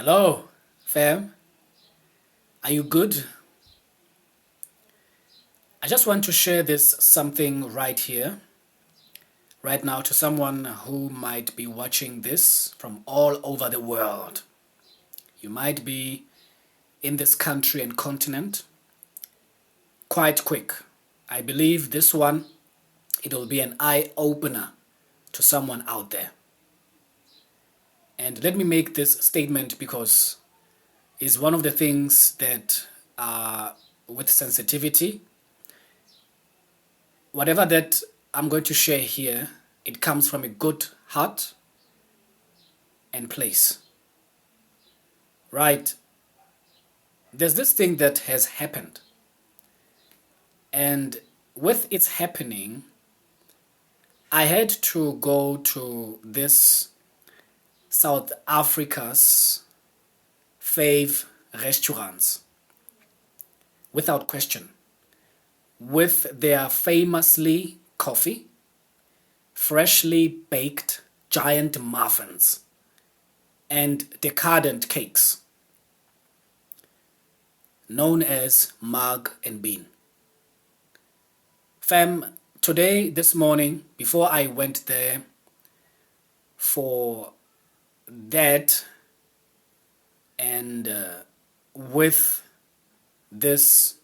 Hello, fam. Are you good? I just want to share this something right here, right now, to someone who might be watching this from all over the world. You might be in this country and continent quite quick. I believe this one, it will be an eye-opener to someone out there. And let me make this statement because it's one of the things that with sensitivity, whatever that I'm going to share here, it comes from a good heart and place. Right? There's this thing that has happened. And with its happening, I had to go to this South Africa's fave restaurants without question, with their famously coffee, freshly baked giant muffins, and decadent cakes known as mug and bean. Fam, today, this morning, before I went there for that and with this,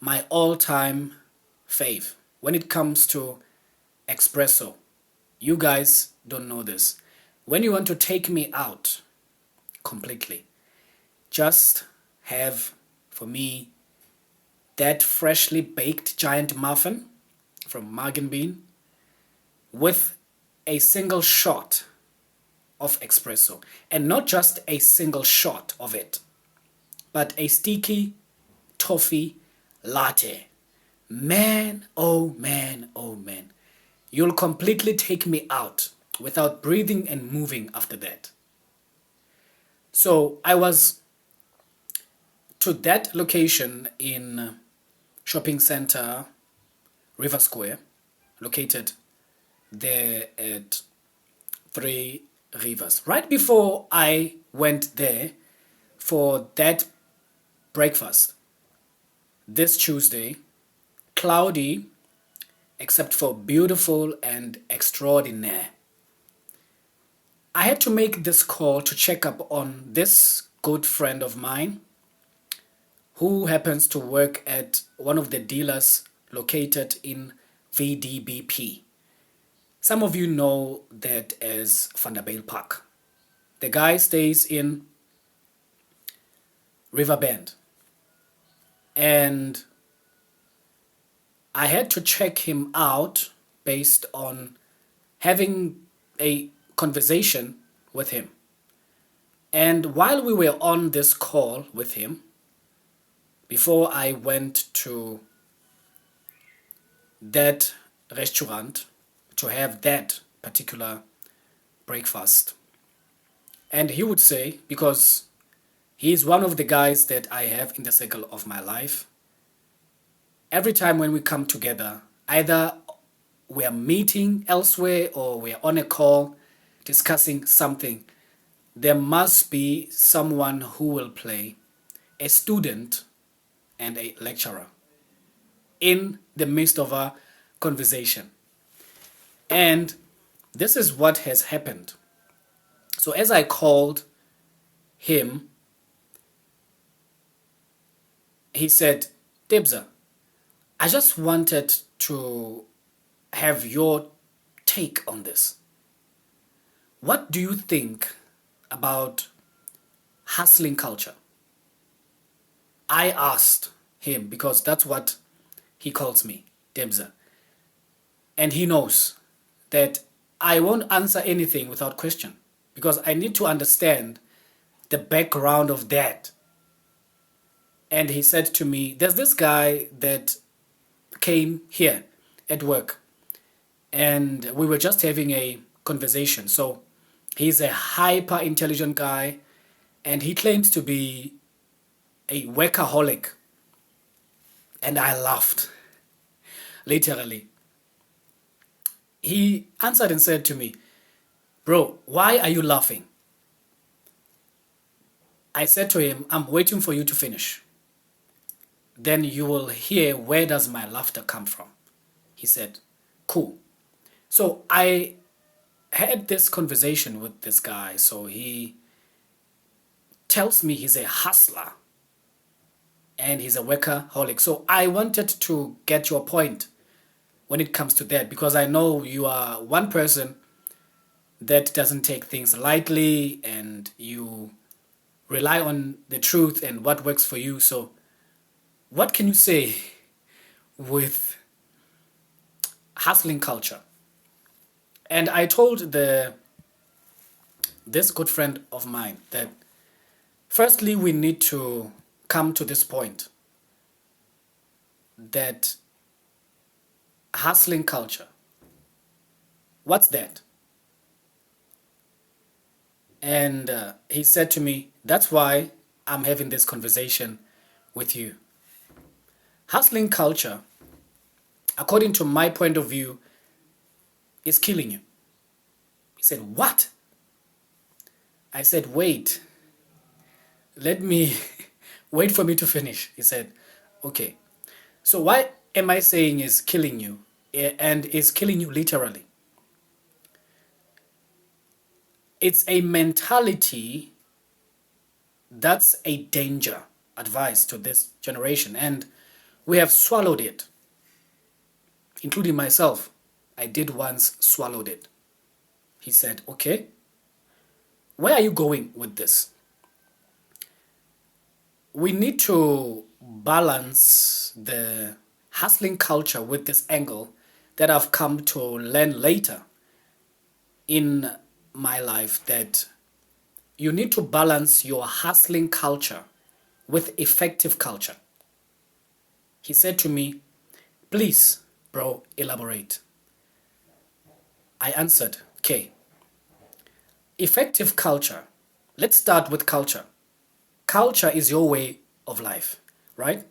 my all-time fave, when it comes to espresso, you guys don't know this. When you want to take me out completely, just have, for me, that freshly baked giant muffin from Mug and Bean with a single shot of espresso. And not just a single shot of it, but a sticky toffee latte. Man, oh man, oh man. You'll completely take me out without breathing and moving after that. So I was to that location in shopping center River Square, located there at Three Rivers. Right before I went there for that breakfast, this Tuesday, cloudy except for beautiful and extraordinary. I had to make this call to check up on this good friend of mine who happens to work at one of the dealers located in VDBP. Some of you know that as Vanderbijl Park. The guy stays in Riverbend. And I had to check him out based on having a conversation with him. And while we were on this call with him, before I went to that restaurant to have that particular breakfast, and he would say, because he's one of the guys that I have in the circle of my life, every time when we come together, either we are meeting elsewhere or we are on a call discussing something, there must be someone who will play a student and a lecturer in the midst of a conversation. And this is what has happened. So as I called him, he said, Debza, I just wanted to have your take on this. What do you think about hustling culture? I asked him because that's what he calls me, Debza. And he knows that I won't answer anything without question because I need to understand the background of that. And he said to me, there's this guy that came here at work and we were just having a conversation. So he's a hyper intelligent guy and he claims to be a workaholic. And I laughed, literally. He answered and said to me, bro, why are you laughing? I said to him, I'm waiting for you to finish. Then you will hear where does my laughter come from. He said, cool. So I had this conversation with this guy. So he tells me he's a hustler and he's a workaholic. So I wanted to get your point when it comes to that, because I know you are one person that doesn't take things lightly and you rely on the truth and what works for you. So what can you say with hustling culture? And I told this good friend of mine that firstly, we need to come to this point that hustling culture, what's that? And he said to me, that's why I'm having this conversation with you. Hustling culture, according to my point of view, is killing you. He said, what? I said, wait. Let me wait for me to finish. He said, okay. So why am I saying is killing you? And is killing you literally. It's a mentality that's a danger advice to this generation. And we have swallowed it, including myself. I did once swallowed it. He said, okay, where are you going with this? We need to balance the hustling culture with this angle that I've come to learn later in my life, that you need to balance your hustling culture with effective culture. He said to me, please, bro, elaborate. I answered, okay. Effective culture. Let's start with culture. Culture is your way of life, right?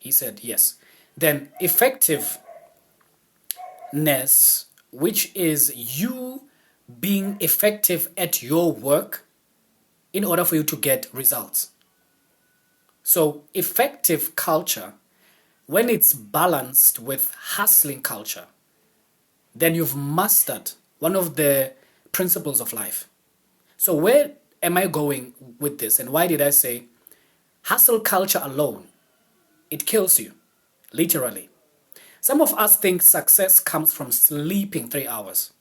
He said, yes. Then effectiveness, which is you being effective at your work in order for you to get results. So effective culture, when it's balanced with hustling culture, then you've mastered one of the principles of life. So where am I going with this? And why did I say hustle culture alone, it kills you, literally. Some of us think success comes from sleeping 3 hours,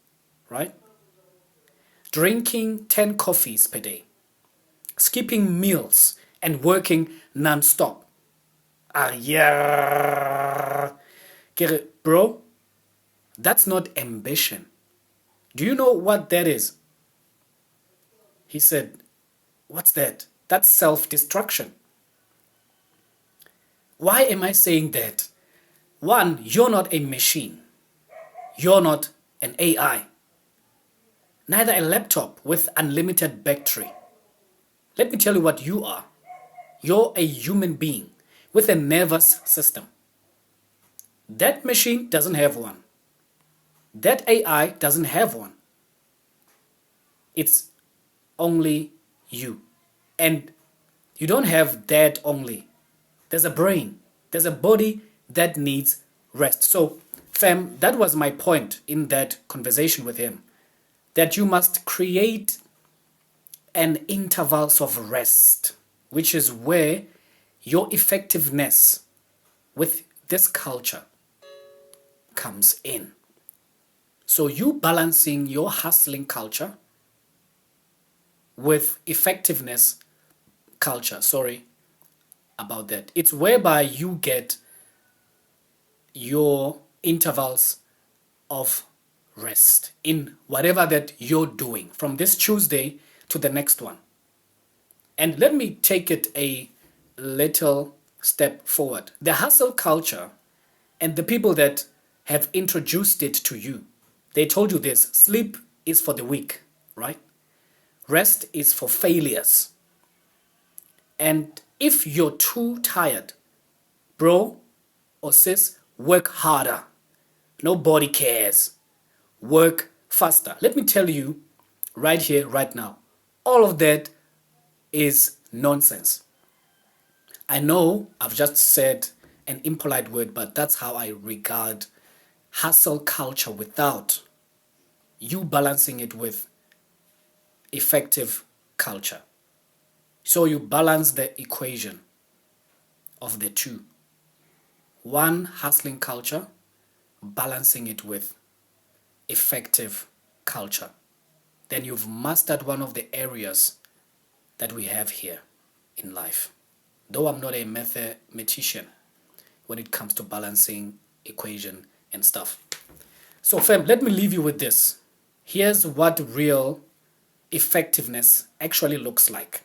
right? Drinking 10 coffees per day, skipping meals, and working non-stop. Yeah. Bro, that's not ambition. Do you know what that is? He said, what's that? That's self-destruction. Why am I saying that? One, you're not a machine. You're not an AI. Neither a laptop with unlimited battery. Let me tell you what you are. You're a human being with a nervous system. That machine doesn't have one. That AI doesn't have one. It's only you. And you don't have that only. There's a brain. There's a body that needs rest. So, fam, that was my point in that conversation with him. That you must create an intervals of rest, which is where your effectiveness with this culture comes in. So you balancing your hustling culture with effectiveness culture. Sorry about that. It's whereby you get your intervals of rest in whatever that you're doing from this Tuesday to the next one. And let me take it a little step forward. The hustle culture and the people that have introduced it to you, they told you this: sleep is for the weak, right? Rest is for failures. And if you're too tired, bro or sis, work harder. Nobody cares. Work faster. Let me tell you right here, right now, all of that is nonsense. I know I've just said an impolite word, but that's how I regard hustle culture without you balancing it with effective culture. So you balance the equation of the two. One, hustling culture, balancing it with effective culture. Then you've mastered one of the areas that we have here in life. Though I'm not a mathematician when it comes to balancing equation and stuff. So fam, let me leave you with this. Here's what real effectiveness actually looks like.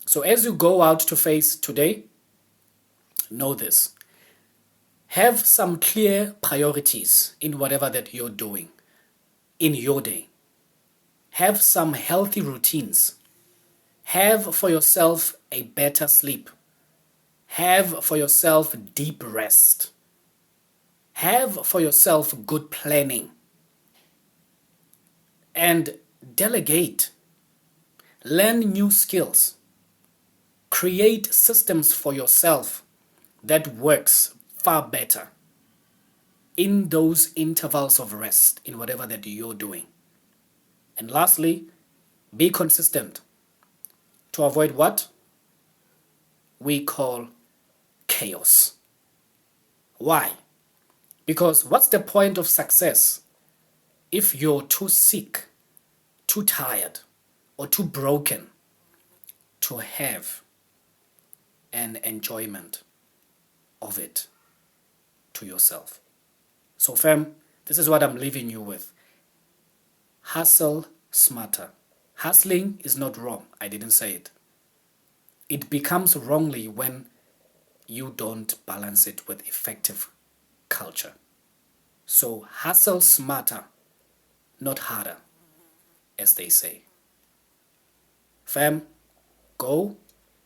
So as you go out to face today, know this. Have some clear priorities in whatever that you're doing in your day. Have some healthy routines. Have for yourself a better sleep. Have for yourself deep rest. Have for yourself good planning. And delegate. Learn new skills. Create systems for yourself that works far better in those intervals of rest in whatever that you're doing. And lastly, be consistent to avoid what we call chaos. Why? Because what's the point of success if you're too sick, too tired, or too broken to have an enjoyment of it to yourself? So fam, this is what I'm leaving you with. Hustle smarter. Hustling is not wrong. I didn't say it. It becomes wrongly when you don't balance it with effective culture. So hustle smarter, not harder, as they say. Fam, go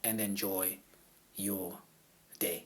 and enjoy your day.